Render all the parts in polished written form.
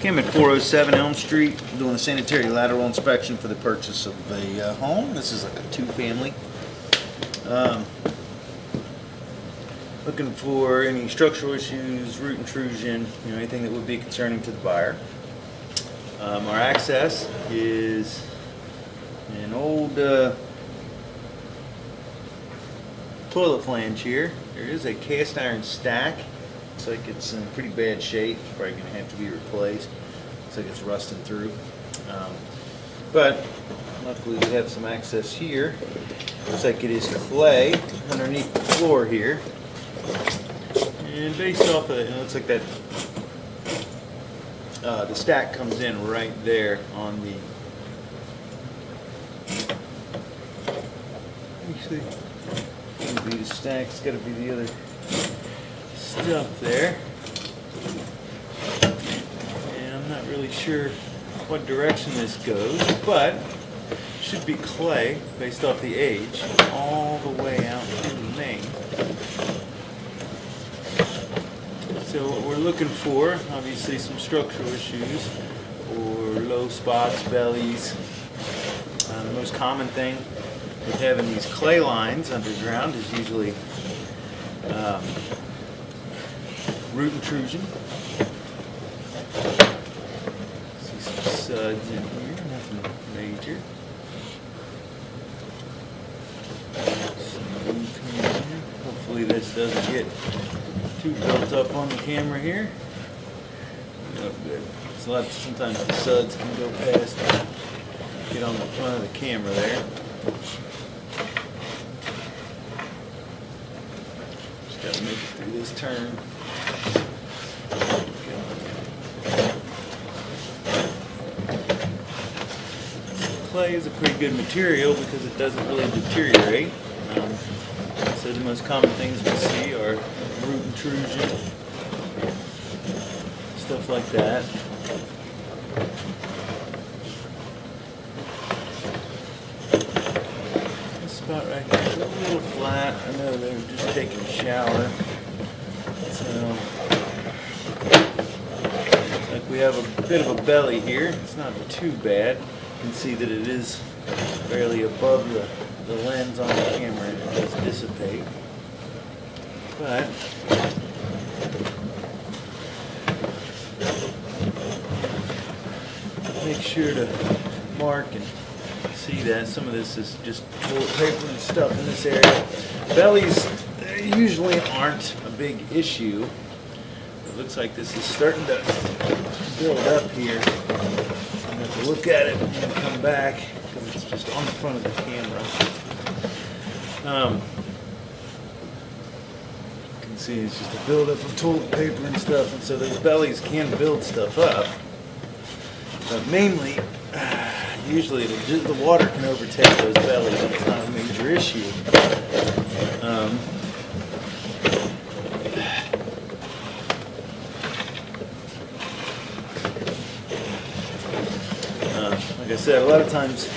Came at 407 Elm Street, doing a sanitary lateral inspection for the purchase of a home. This is like a two-family. Looking for any structural issues, root intrusion, anything that would be concerning to the buyer. Our access is an old toilet flange here. There is a cast iron stack. Looks like it's in pretty bad shape. It's probably going to have to be replaced. Looks like it's rusting through. But luckily we have some access here. Looks like it is clay underneath the floor here. And based off of it, it looks like that the stack comes in right there on the. Actually, it's gonna be the stack. It's got to be the other stuff there. And I'm not really sure what direction this goes, but it should be clay based off the age all the way out to the main. So what we're looking for, obviously some structural issues or low spots, bellies. The most common thing with having these clay lines underground is usually root intrusion. See some suds in here, nothing major. Hopefully this doesn't get too built up on the camera here. Oh, good. Sometimes the suds can go past and get on the front of the camera there. Just gotta make it through this turn. Clay is a pretty good material because it doesn't really deteriorate. So the most common things we see are root intrusion, stuff like that. This spot right here is a little flat. I know they were just taking a shower. So, looks like we have a bit of a belly here. It's not too bad. You can see that it is barely above the lens on the camera, and it does dissipate. But make sure to mark and see that some of this is just toilet paper and stuff in this area. Bellies usually aren't a big issue. It looks like this is starting to build up here. I'm going to have to look at it and come back because it's just on the front of the camera. You can see it's just a buildup of toilet paper and stuff, and so those bellies can build stuff up. But mainly, usually the water can overtake those bellies, and it's not a major issue. Like I said, a lot of times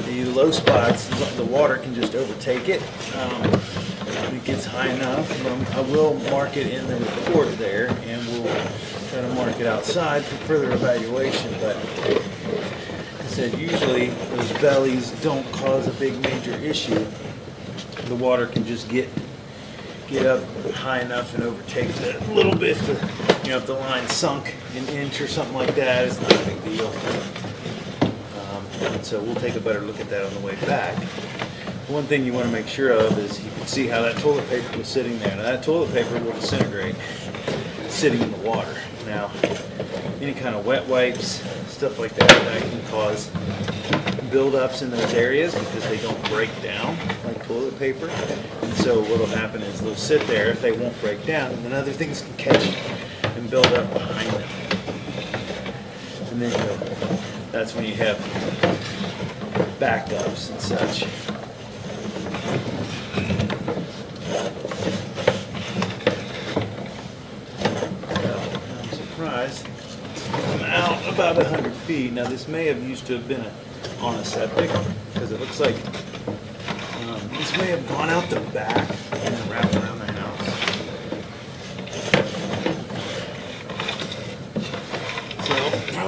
the low spots, the water can just overtake it. When it gets high enough, I will mark it in the report there, and we'll try to mark it outside for further evaluation. But like I said, usually those bellies don't cause a big major issue. The water can just get up high enough and overtake it a little bit. If the line sunk an inch or something like that, it's not a big deal. So we'll take a better look at that on the way back. One thing you want to make sure of is you can see how that toilet paper was sitting there. Now that toilet paper will disintegrate sitting in the water. Now, any kind of wet wipes, stuff like that can cause buildups in those areas because they don't break down like toilet paper. And so what will happen is they'll sit there if they won't break down, and then other things can catch and build up behind them. And then that's when you have backups and such. I'm surprised I'm out about 100 feet. Now this may have used to have been on a septic because it looks like this may have gone out the back and wrapped around the house.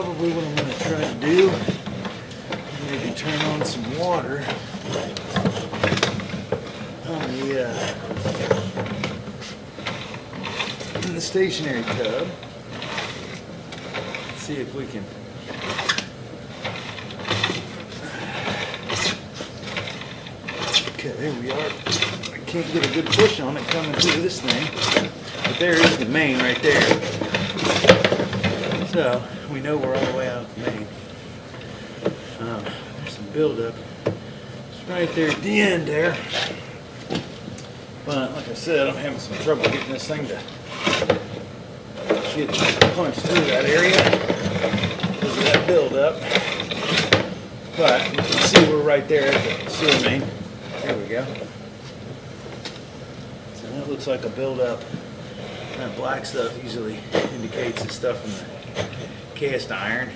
probably what I'm going to try to do. Maybe turn on some water on in the stationary tub. See if we can okay, there we are. I can't get a good push on it coming through this thing, but there is the main right there. So we know we're all the way out of the main. There's some buildup. It's right there at the end there. But like I said, I'm having some trouble getting this thing to get punched through that area because of that buildup. But you can see we're right there at the sewer main. There we go. So that looks like a buildup. That black stuff usually indicates the stuff in the cast iron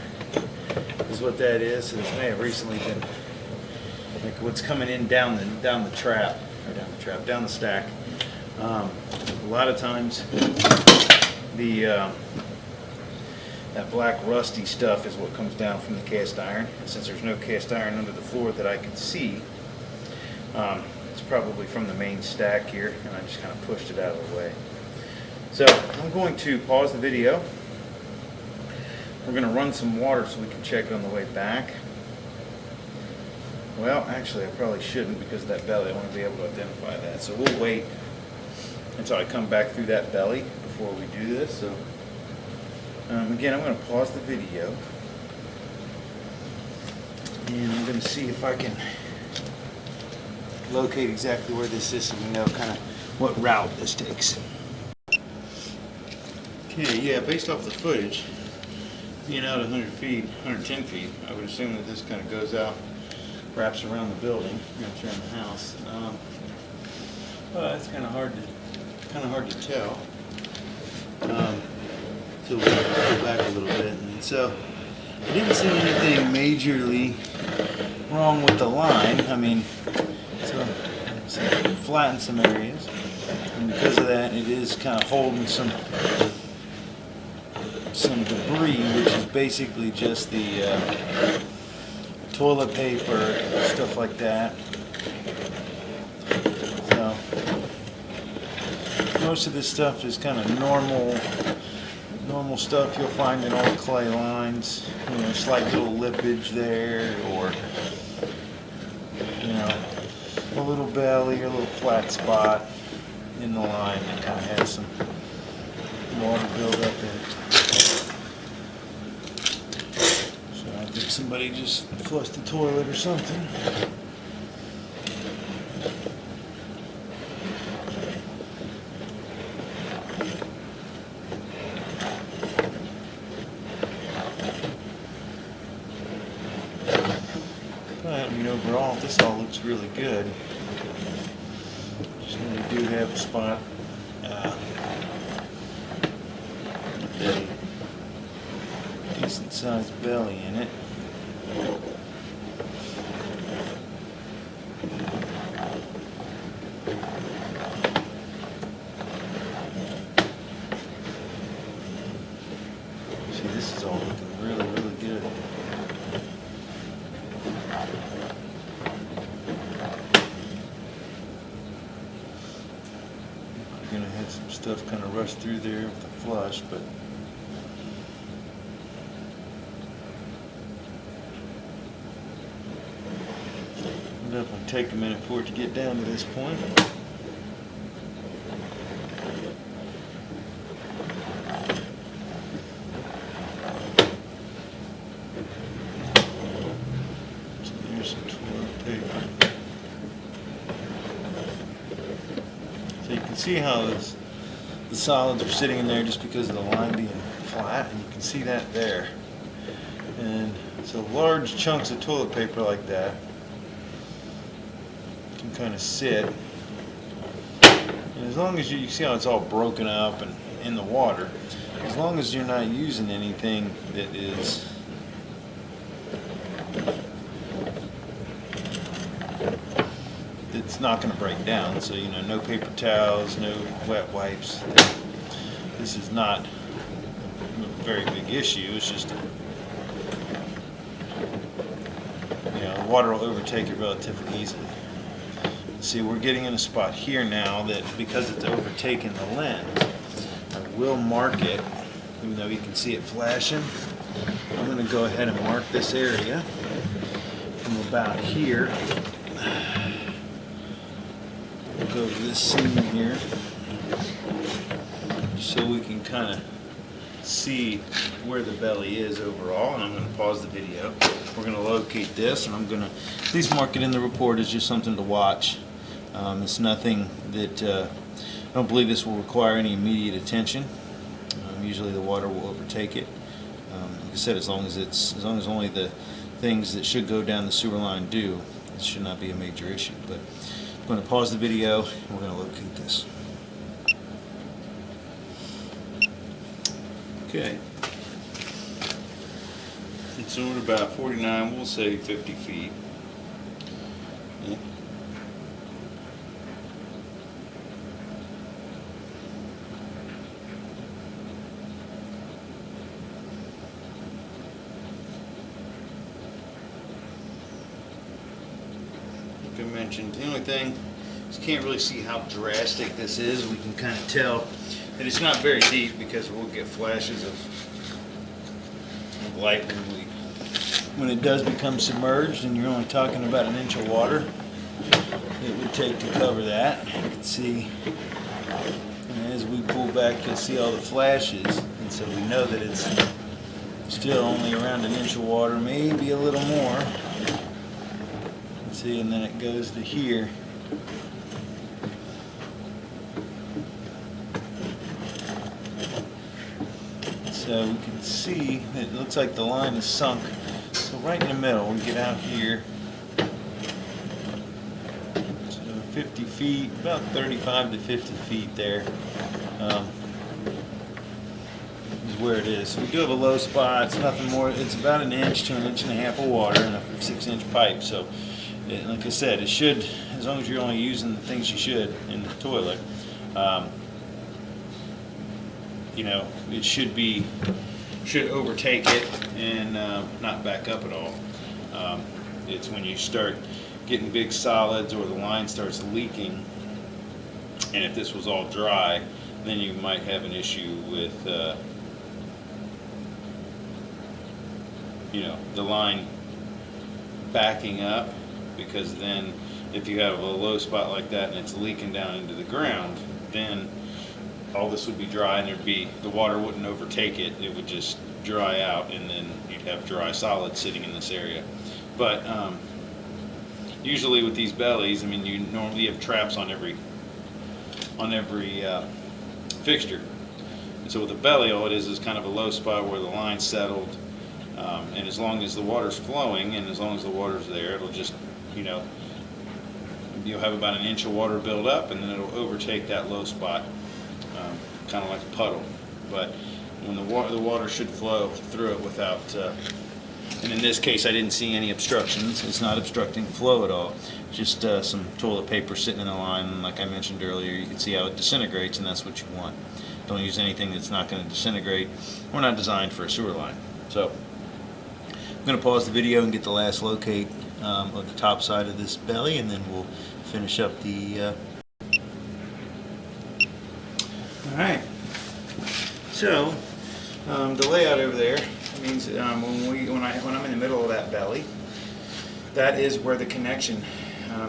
is what that is. So this may have recently been like what's coming in down the trap, or down the stack. A lot of times that black rusty stuff is what comes down from the cast iron. And since there's no cast iron under the floor that I can see, it's probably from the main stack here, and I just kind of pushed it out of the way. So I'm going to pause the video. We're going to run some water so we can check it on the way back. Well, actually I probably shouldn't because of that belly. I want to be able to identify that. So we'll wait until I come back through that belly before we do this. So again, I'm going to pause the video and I'm going to see if I can locate exactly where this is so we know kind of what route this takes. Okay, yeah, based off the footage, being out 100 feet, 110 feet, I would assume that this kind of goes out, wraps around the building, wraps around the house. But it's kind of hard to tell. So we'll go back a little bit. And so I didn't see anything majorly wrong with the line. I mean, so flatten some areas, and because of that, it is kind of holding some debris, which is basically just the toilet paper, stuff like that. So most of this stuff is kind of normal stuff you'll find in old clay lines. You know, slight little lippage there, or you know, a little belly or a little flat spot in the line that kind of has some water buildup in it. So I think somebody just flushed the toilet or something. But I mean, overall, this all looks really good. Just really do have a spot with a decent sized belly in it. See, this is all looking really, really good. I'm gonna have some stuff kind of rush through there with the flush, but it'll definitely take a minute for it to get down to this point. So there's some toilet paper. So you can see how the solids are sitting in there just because of the line being flat, and you can see that there. And so large chunks of toilet paper like that can kind of sit. And as long as you see how it's all broken up and in the water, as long as you're not using anything that is it's not going to break down. So, you know, no paper towels, no wet wipes. This is not a very big issue. It's just the water will overtake it relatively easily. See, we're getting in a spot here now that because it's overtaken the lens, I will mark it, even though you can see it flashing. I'm going to go ahead and mark this area from about here. We'll go to this seam here so we can kind of see where the belly is overall, and I'm going to pause the video. We're going to locate this, and I'm going to at least mark it in the report as just something to watch. It's nothing that I don't believe this will require any immediate attention. Usually the water will overtake it. Like I said, as long as only the things that should go down the sewer line do, it should not be a major issue. But I'm going to pause the video, and we're going to locate this. Okay. It's over about 49, we'll say 50 feet. Yeah. Like I mentioned, the only thing is you can't really see how drastic this is. We can kind of tell that it's not very deep because we'll get flashes of light when it does become submerged, and you're only talking about an inch of water it would take to cover that. You can see, and as we pull back, you'll see all the flashes, and so we know that it's still only around an inch of water, maybe a little more. See, and then it goes to here. So we can see that it looks like the line is sunk. So right in the middle, we get out here. So 50 feet, about 35 to 50 feet there is where it is. So we do have a low spot. It's nothing more. It's about an inch to an inch and a half of water in a 6-inch pipe. So like I said, it should, as long as you're only using the things you should in the toilet, you know, it should overtake it and not back up at all. It's when you start getting big solids or the line starts leaking, and if this was all dry, then you might have an issue with you know, the line backing up, because then if you have a low spot like that and it's leaking down into the ground, then all this would be dry, and the water wouldn't overtake it. It would just dry out, and then you'd have dry solids sitting in this area. But usually with these bellies, I mean, you normally have traps on every fixture. And so with a belly, all it is kind of a low spot where the line's settled, and as long as the water's flowing and as long as the water's there, it'll just, you know, you'll have about an inch of water build up, and then it'll overtake that low spot. Kind of like a puddle, but when the water should flow through it without, and in this case I didn't see any obstructions. It's not obstructing the flow at all, just some toilet paper sitting in the line, and like I mentioned earlier, you can see how it disintegrates, and that's what you want. Don't use anything that's not going to disintegrate. We're not designed for a sewer line. So I'm going to pause the video and get the last locate of the top side of this belly, and then we'll finish up the Alright, so the layout over there means when I'm in the middle of that belly, that is where the connection,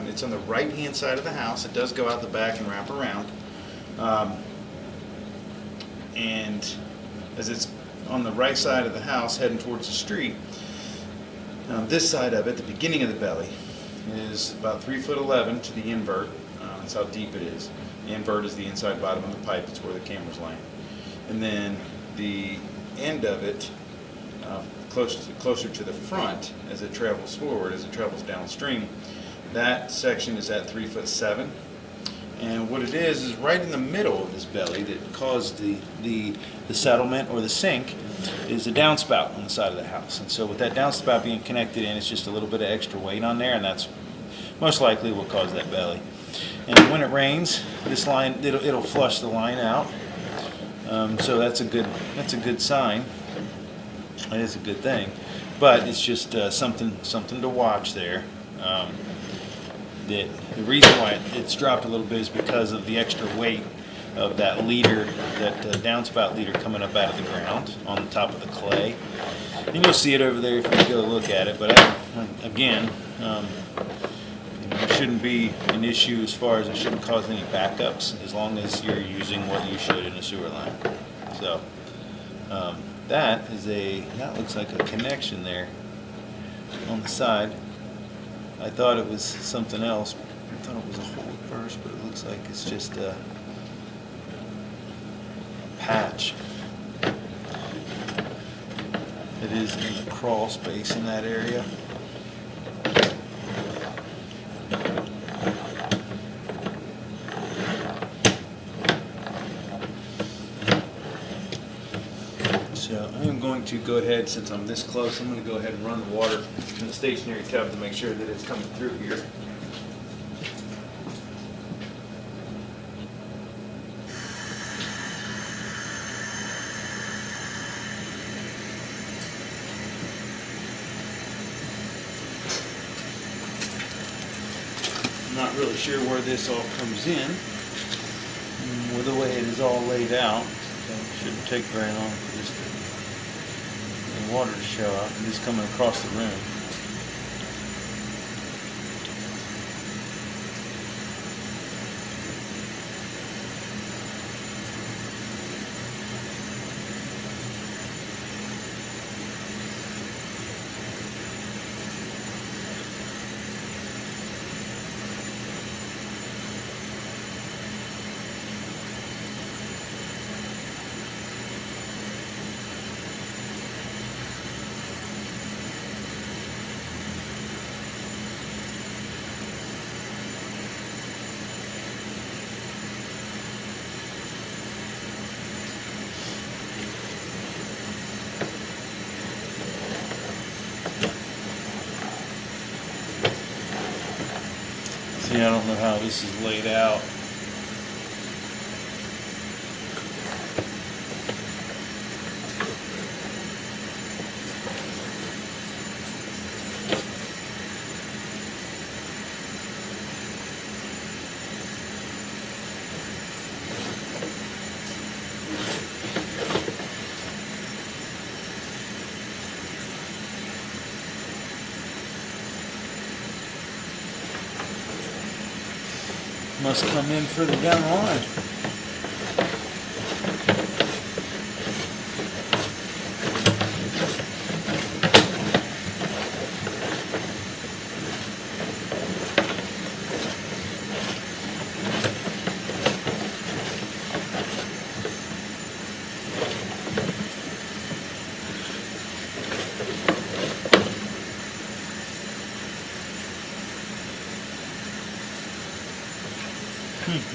it's on the right hand side of the house. It does go out the back and wrap around, and as it's on the right side of the house heading towards the street, this side of it, the beginning of the belly, is about 3'11" to the invert. That's how deep it is. The invert is the inside bottom of the pipe. It's where the camera's laying. And then the end of it, closer to the front, as it travels forward, as it travels downstream, that section is at 3'7". And what it is right in the middle of this belly that caused the settlement or the sink is a downspout on the side of the house. And so with that downspout being connected in, it's just a little bit of extra weight on there, and that's most likely what caused that belly. And when it rains, this line, it'll flush the line out. So that's a good sign. That is a good thing. But it's just something to watch there. The reason why it's dropped a little bit is because of the extra weight of that leader, that downspout leader coming up out of the ground on the top of the clay. And you'll see it over there if you go look at it. But again, it shouldn't be an issue as far as it shouldn't cause any backups as long as you're using what you should in a sewer line. So that looks like a connection there on the side. I thought it was something else. I thought it was a hole at first, but it looks like it's just a patch. It is in the crawl space in that area. So I am going to go ahead, since I'm this close, I'm going to go ahead and run the water in the stationary tub to make sure that it's coming through here. I'm not really sure where this all comes in, with the way it is all laid out. So it shouldn't take very long for this the water to show up. And it's coming across the room. See, I don't know how this is laid out. Must come in further down the line.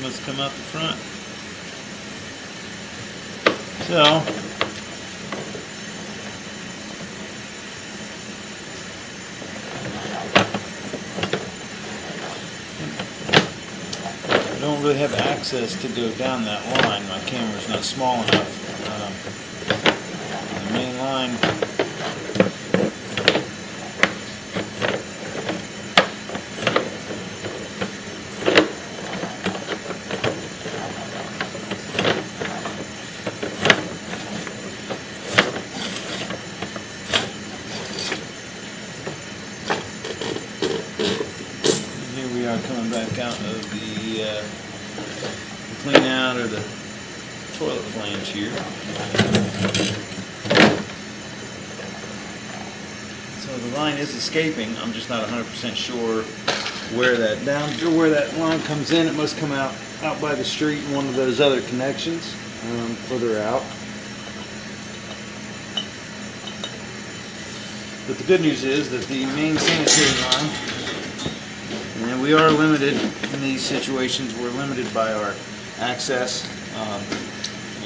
Must come out the front. So I don't really have access to go down that line. My camera's not small enough. The main line. Coming back out of the clean out or the toilet flange here. So the line is escaping. I'm just not 100% sure where that line comes in. It must come out by the street in one of those other connections further out. But the good news is that the main sanitary line, and we are limited in these situations, we're limited by our access.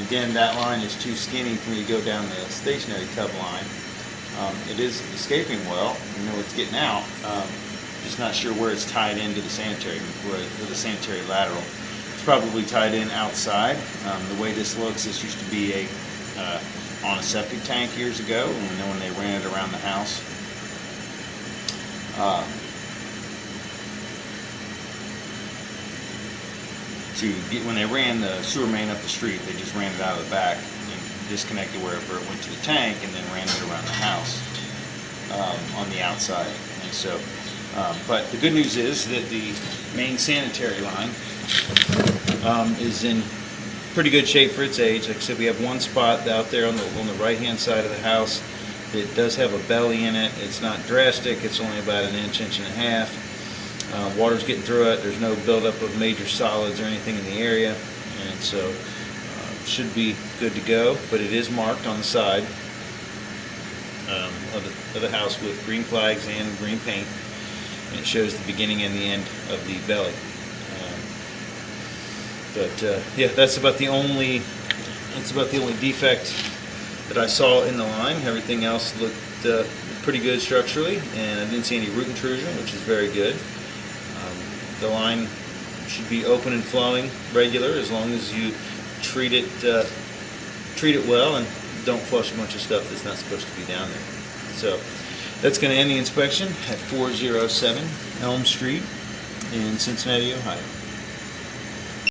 Again, that line is too skinny for me to go down the stationary tub line. It is escaping well. I know it's getting out. Just not sure where it's tied into the sanitary, where the sanitary lateral. It's probably tied in outside. The way this looks, this used to be a on a septic tank years ago, and then when they ran it around the house. When they ran the sewer main up the street, they just ran it out of the back and disconnected wherever it went to the tank, and then ran it around the house on the outside. And so, but the good news is that the main sanitary line is in pretty good shape for its age. Like I said, we have one spot out there on the right-hand side of the house that does have a belly in it. It's not drastic. It's only about an inch and a half. Water's getting through it. There's no buildup of major solids or anything in the area, and so should be good to go. But it is marked on the side of the house with green flags and green paint, and it shows the beginning and the end of the belly. Yeah, that's about the only defect that I saw in the line. Everything else looked pretty good structurally, and I didn't see any root intrusion, which is very good. The line should be open and flowing regular as long as you treat it well and don't flush a bunch of stuff that's not supposed to be down there. So that's going to end the inspection at 407 Elm Street in Cincinnati, Ohio.